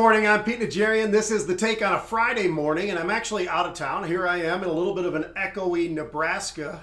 morning, I'm Pete Najarian. This is The Take on a Friday morning, and I'm actually out of town. Here I am in a little bit of an echoey Nebraska,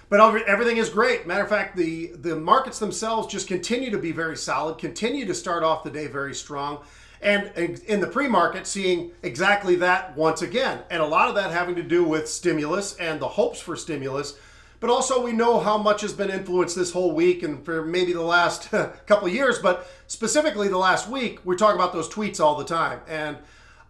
but everything is great. Matter of fact, the markets themselves just continue to be very solid, continue to start off the day very strong, and in the pre-market seeing exactly that once again. And a lot of that having to do with stimulus and the hopes for stimulus. But also we know how much has been influenced this whole week and for maybe the last couple of years, but specifically the last week, we talk about those tweets all the time. And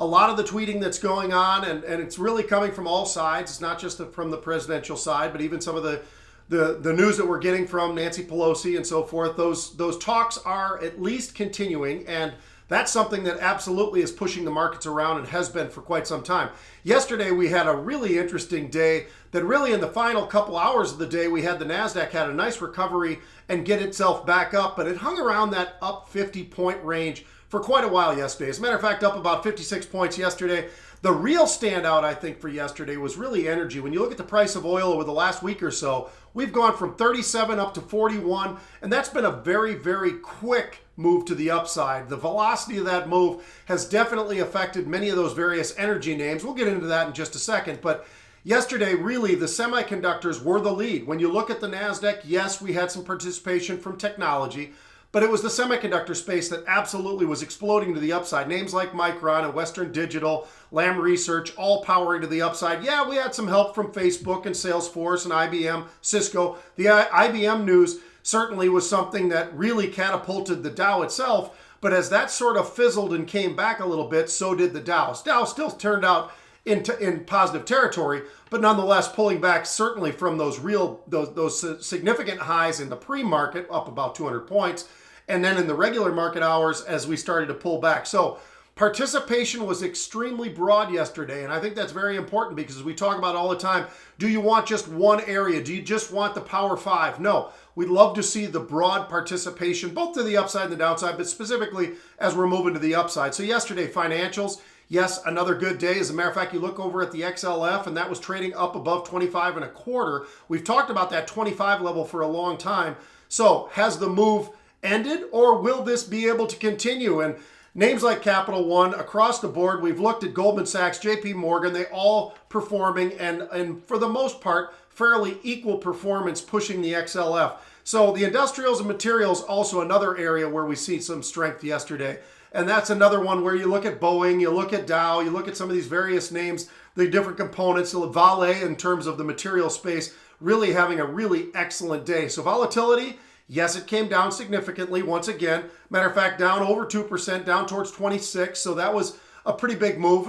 a lot of the tweeting that's going on, and it's really coming from all sides. It's not just from the presidential side, but even some of the news that we're getting from Nancy Pelosi and so forth. Those talks are at least continuing, and that's something that absolutely is pushing the markets around and has been for quite some time. Yesterday, we had a really interesting day that really in the final couple hours of the day, we had the NASDAQ had a nice recovery and get itself back up, but it hung around that up 50-point range for quite a while yesterday. As a matter of fact, up about 56 points yesterday. The real standout, I think, for yesterday was really energy. When you look at the price of oil over the last week or so, we've gone from 37 up to 41, and that's been a very, very quick move to the upside. The velocity of that move has definitely affected many of those various energy names. We'll get into that in just a second, but yesterday, really, the semiconductors were the lead. When you look at the NASDAQ, yes, we had some participation from technology, but it was the semiconductor space that absolutely was exploding to the upside. Names like Micron and Western Digital, Lam Research, all powering to the upside. Yeah, we had some help from Facebook and Salesforce and IBM, Cisco. The IBM news certainly was something that really catapulted the Dow itself, but as that sort of fizzled and came back a little bit, so did the Dow. Dow still turned out in positive territory, but nonetheless pulling back certainly from those significant highs in the pre-market, up about 200 points, and then in the regular market hours as we started to pull back. So participation was extremely broad yesterday, and I think that's very important because as we talk about all the time, do you want just one area? Do you just want the Power Five? No, we'd love to see the broad participation, both to the upside and the downside, but specifically as we're moving to the upside. So yesterday, financials, yes, another good day. As a matter of fact, you look over at the XLF, and that was trading up above 25 and a quarter. We've talked about that 25 level for a long time. So has the move ended, or will this be able to continue? And names like Capital One across the board, we've looked at Goldman Sachs, JP Morgan, they all performing and for the most part, fairly equal performance pushing the XLF. So the industrials and materials, also another area where we see some strength yesterday. And that's another one where you look at Boeing, you look at Dow, you look at some of these various names, the different components, Vale in terms of the material space, really having a really excellent day. So volatility, yes, it came down significantly once again. Matter of fact, down over 2%, down towards 26. So that was a pretty big move.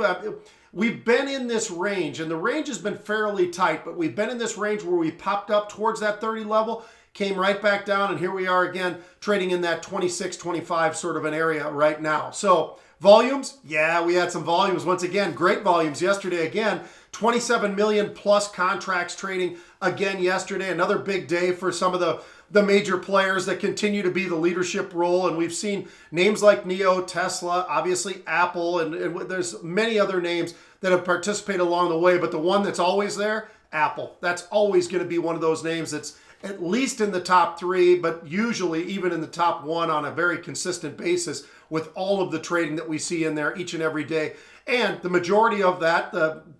We've been in this range, and the range has been fairly tight, but we've been in this range where we popped up towards that 30 level, came right back down, and here we are again trading in that 26, 25 sort of an area right now. So volumes, yeah, we had some volumes. Once again, great volumes yesterday. Again, 27 million plus contracts trading again yesterday. Another big day for some of the major players that continue to be the leadership role. And we've seen names like NIO, Tesla, obviously Apple, and there's many other names that have participated along the way. But the one that's always there, Apple. That's always going to be one of those names that's at least in the top three, but usually even in the top one on a very consistent basis with all of the trading that we see in there each and every day. And the majority of that,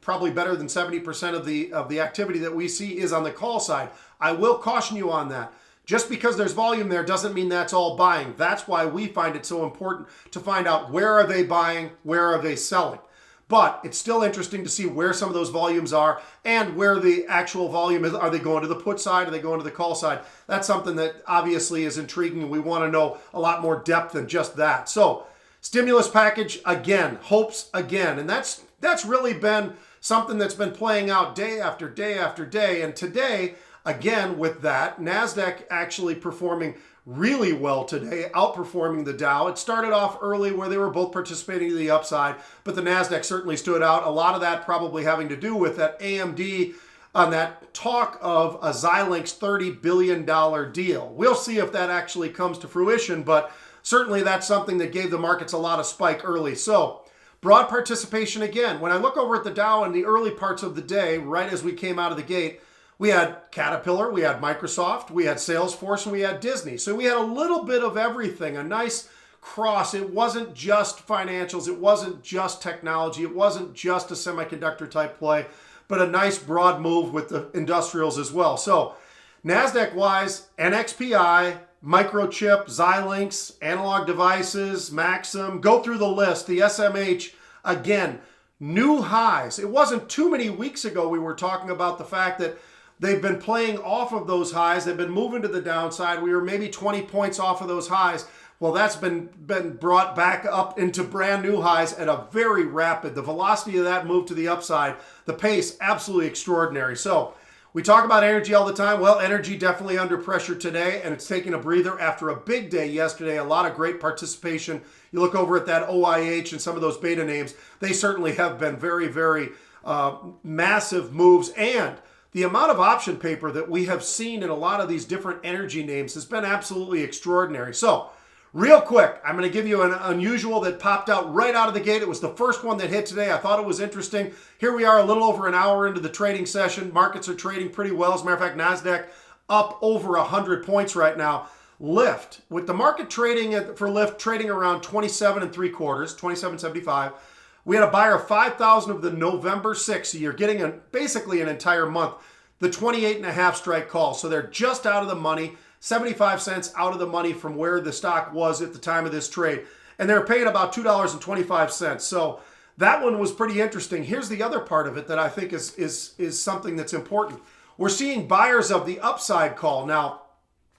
probably better than 70% of the activity that we see is on the call side. I will caution you on that. Just because there's volume there doesn't mean that's all buying. That's why we find it so important to find out where are they buying, where are they selling. But it's still interesting to see where some of those volumes are and where the actual volume is. Are they going to the put side? Are they going to the call side? That's something that obviously is intriguing. We want to know a lot more depth than just that. So stimulus package again, hopes again. And that's really been something that's been playing out day after day after day. And today, again, with that, NASDAQ actually performing really well today, outperforming the Dow. It started off early where they were both participating to the upside, but the NASDAQ certainly stood out. A lot of that probably having to do with that AMD on that talk of a Xilinx $30 billion deal. We'll see if that actually comes to fruition, but certainly that's something that gave the markets a lot of spike early. So broad participation again. When I look over at the Dow in the early parts of the day, right as we came out of the gate, we had Caterpillar, we had Microsoft, we had Salesforce, and we had Disney. So we had a little bit of everything, a nice cross. It wasn't just financials. It wasn't just technology. It wasn't just a semiconductor type play, but a nice broad move with the industrials as well. So NASDAQ-wise, NXPI, Microchip, Xilinx, Analog Devices, Maxim, go through the list. The SMH, again, new highs. It wasn't too many weeks ago we were talking about the fact that they've been playing off of those highs. They've been moving to the downside. We were maybe 20 points off of those highs. Well, that's been brought back up into brand new highs at a very rapid. The velocity of that move to the upside, the pace, absolutely extraordinary. So we talk about energy all the time. Well, energy definitely under pressure today, and it's taking a breather after a big day yesterday. A lot of great participation. You look over at that OIH and some of those beta names, they certainly have been very, very massive moves. And the amount of option paper that we have seen in a lot of these different energy names has been absolutely extraordinary. So real quick, I'm going to give you an unusual that popped out right out of the gate. It was the first one that hit today. I thought it was interesting. Here we are a little over an hour into the trading session. Markets are trading pretty well. As a matter of fact, NASDAQ up over 100 points right now. Lyft, with the market trading for Lyft trading around 27 3/4, 27.75. We had a buyer of 5,000 of the November 6th. So you're getting basically an entire month. The 28.5 strike call. So they're just out of the money. 75 cents out of the money from where the stock was at the time of this trade. And they're paying about $2.25. So that one was pretty interesting. Here's the other part of it that I think is something that's important. We're seeing buyers of the upside call. Now,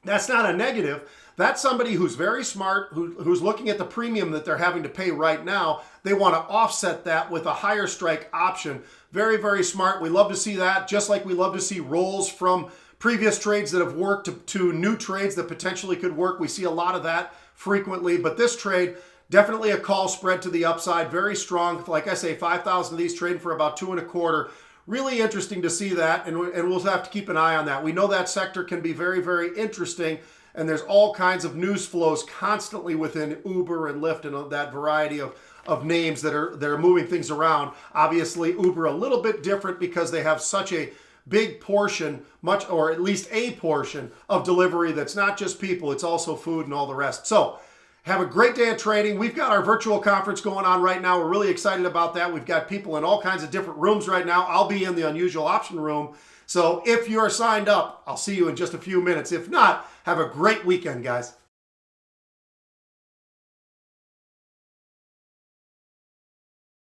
that's not a negative. That's somebody who's very smart, who's looking at the premium that they're having to pay right now. They want to offset that with a higher strike option. Very, very smart. We love to see that, just like we love to see rolls from previous trades that have worked to new trades that potentially could work. We see a lot of that frequently, but this trade, definitely a call spread to the upside, very strong. Like I say, 5,000 of these trading for about 2.25. Really interesting to see that, and we'll have to keep an eye on that. We know that sector can be very, very interesting, and there's all kinds of news flows constantly within Uber and Lyft and that variety of names that are moving things around. Obviously, Uber a little bit different because they have such a big portion, or at least a portion of delivery that's not just people, it's also food and all the rest. So have a great day of trading. We've got our virtual conference going on right now. We're really excited about that. We've got people in all kinds of different rooms right now. I'll be in the unusual option room. So if you're signed up, I'll see you in just a few minutes. If not, have a great weekend, guys.